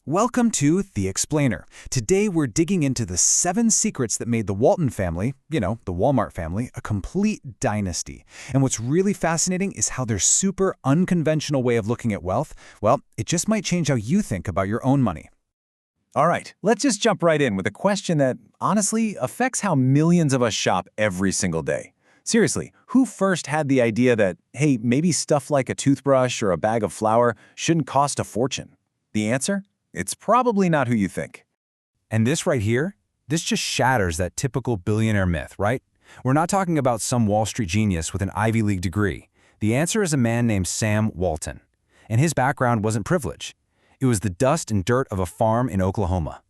Welcome to The Explainer. Today we're digging into the 7 secrets that made the Walton family, the Walmart family, a complete dynasty. And what's really fascinating is how their super unconventional way of looking at wealth, well, it just might change how you think about your own money. All right, let's just jump right in with a question that honestly affects how millions of us shop every single day. Seriously, who first had the idea that, hey, maybe stuff like a toothbrush or a bag of flour shouldn't cost a fortune? The answer? It's probably not who you think. And this right here, this just shatters that typical billionaire myth, right? We're not talking about some Wall Street genius with an Ivy League degree. The answer is a man named Sam Walton. And his background wasn't privilege. It was the dust and dirt of a farm in Oklahoma.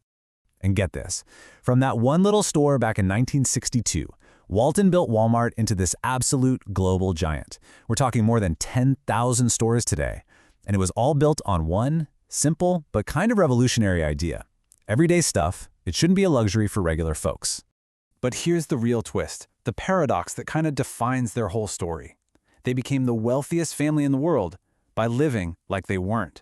And get this, from that one little store back in 1962, Walton built Walmart into this absolute global giant. We're talking more than 10,000 stores today. And it was all built on one simple but kind of revolutionary idea. Everyday stuff, it shouldn't be a luxury for regular folks. But here's the real twist, the paradox that kind of defines their whole story. They became the wealthiest family in the world by living like they weren't.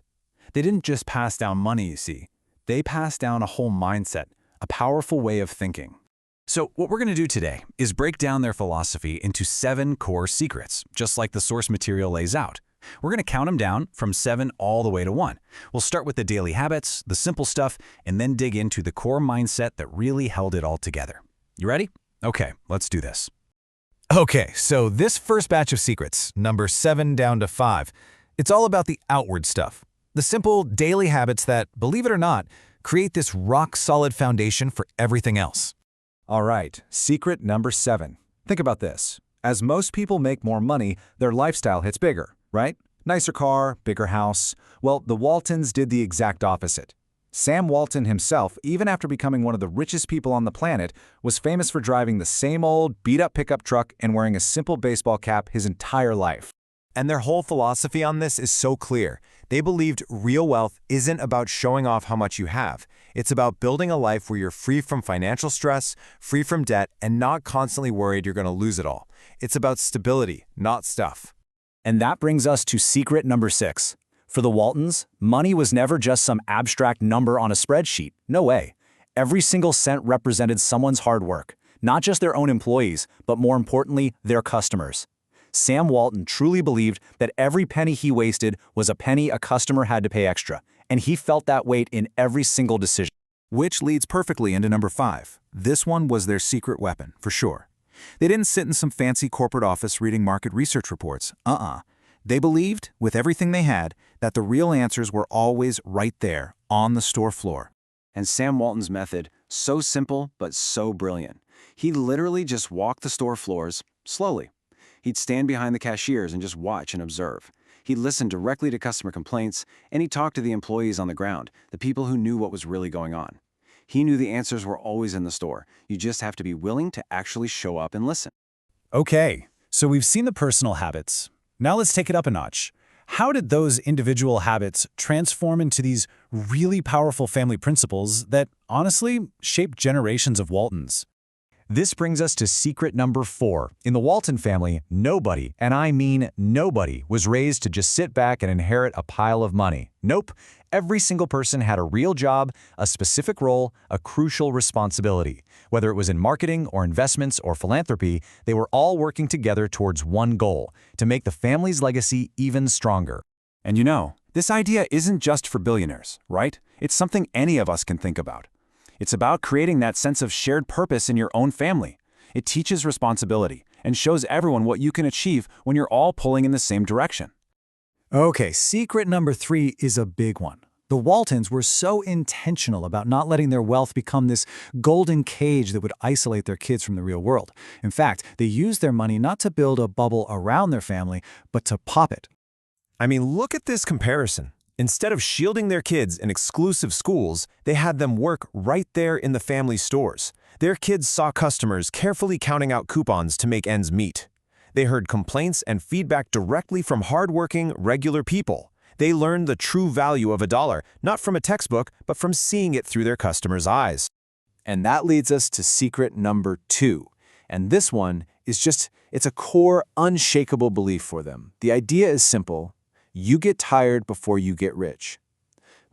They didn't just pass down money, you see. They passed down a whole mindset, a powerful way of thinking. So what we're going to do today is break down their philosophy into 7 core secrets, just like the source material lays out. We're going to count them down from 7 all the way to 1. We'll start with the daily habits, the simple stuff, and then dig into the core mindset that really held it all together. You ready? Okay, let's do this. Okay, so this first batch of secrets, number 7 down to 5, it's all about the outward stuff. The simple daily habits that, believe it or not, create this rock-solid foundation for everything else. All right, secret number 7. Think about this. As most people make more money, their lifestyle hits bigger, right? Nicer car, bigger house. Well, the Waltons did the exact opposite. Sam Walton himself, even after becoming one of the richest people on the planet, was famous for driving the same old beat-up pickup truck and wearing a simple baseball cap his entire life. And their whole philosophy on this is so clear. They believed real wealth isn't about showing off how much you have. It's about building a life where you're free from financial stress, free from debt, and not constantly worried you're going to lose it all. It's about stability, not stuff. And that brings us to secret number 6. For the Waltons, money was never just some abstract number on a spreadsheet. No way. Every single cent represented someone's hard work, not just their own employees, but more importantly, their customers. Sam Walton truly believed that every penny he wasted was a penny a customer had to pay extra, and he felt that weight in every single decision. Which leads perfectly into number 5. This one was their secret weapon, for sure. They didn't sit in some fancy corporate office reading market research reports. They believed, with everything they had, that the real answers were always right there, on the store floor. And Sam Walton's method, so simple but so brilliant. He literally just walked the store floors, slowly. He'd stand behind the cashiers and just watch and observe. He'd listen directly to customer complaints, and he'd talk to the employees on the ground, the people who knew what was really going on. He knew the answers were always in the store. You just have to be willing to actually show up and listen. Okay, so we've seen the personal habits. Now let's take it up a notch. How did those individual habits transform into these really powerful family principles that, honestly, shaped generations of Waltons? This brings us to secret number 4. In the Walton family, nobody, and I mean nobody, was raised to just sit back and inherit a pile of money. Nope. Every single person had a real job, a specific role, a crucial responsibility. Whether it was in marketing or investments or philanthropy, they were all working together towards one goal, to make the family's legacy even stronger. And this idea isn't just for billionaires, right? It's something any of us can think about. It's about creating that sense of shared purpose in your own family. It teaches responsibility and shows everyone what you can achieve when you're all pulling in the same direction. Okay, secret number 3 is a big one. The Waltons were so intentional about not letting their wealth become this golden cage that would isolate their kids from the real world. In fact, they used their money not to build a bubble around their family, but to pop it. I mean, look at this comparison. Instead of shielding their kids in exclusive schools, they had them work right there in the family stores. Their kids saw customers carefully counting out coupons to make ends meet. They heard complaints and feedback directly from hardworking, regular people. They learned the true value of a dollar, not from a textbook, but from seeing it through their customers' eyes. And that leads us to secret number 2. And this one is it's a core, unshakable belief for them. The idea is simple. You get tired before you get rich.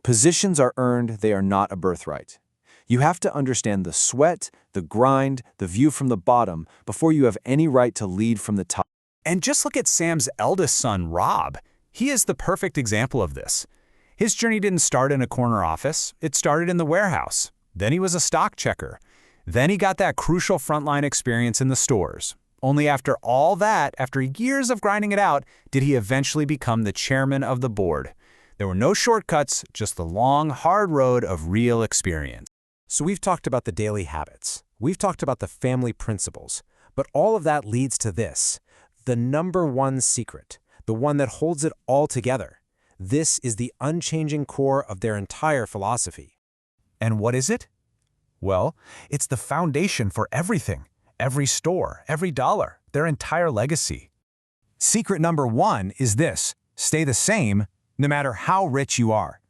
Positions are earned, they are not a birthright. You have to understand the sweat, the grind, the view from the bottom before you have any right to lead from the top. And just look at Sam's eldest son, Rob. He is the perfect example of this. His journey didn't start in a corner office, it started in the warehouse. Then he was a stock checker. Then he got that crucial frontline experience in the stores. Only after all that, after years of grinding it out, did he eventually become the chairman of the board. There were no shortcuts, just the long, hard road of real experience. So we've talked about the daily habits. We've talked about the family principles. But all of that leads to this, the number one secret, the one that holds it all together. This is the unchanging core of their entire philosophy. And what is it? Well, it's the foundation for everything. Every store, every dollar, their entire legacy. Secret number one is this: stay the same no matter how rich you are.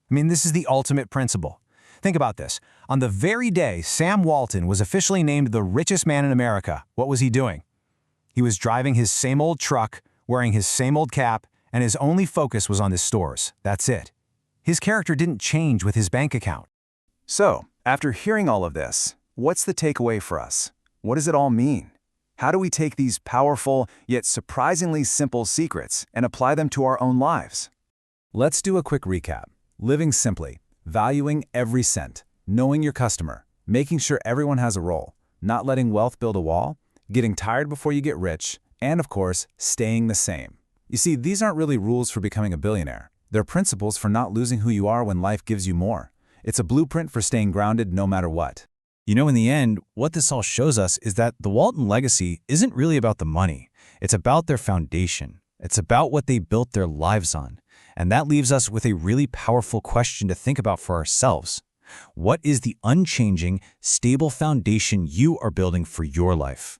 I mean, this is the ultimate principle. Think about this. On the very day Sam Walton was officially named the richest man in America, what was he doing? He was driving his same old truck, wearing his same old cap, and his only focus was on his stores. That's it. His character didn't change with his bank account. So, after hearing all of this, what's the takeaway for us? What does it all mean? How do we take these powerful, yet surprisingly simple secrets and apply them to our own lives? Let's do a quick recap. Living simply, valuing every cent, knowing your customer, making sure everyone has a role, not letting wealth build a wall, getting tired before you get rich, and of course, staying the same. You see, these aren't really rules for becoming a billionaire. They're principles for not losing who you are when life gives you more. It's a blueprint for staying grounded no matter what. You know, in the end, what this all shows us is that the Walton legacy isn't really about the money. It's about their foundation. It's about what they built their lives on. And that leaves us with a really powerful question to think about for ourselves. What is the unchanging, stable foundation you are building for your life?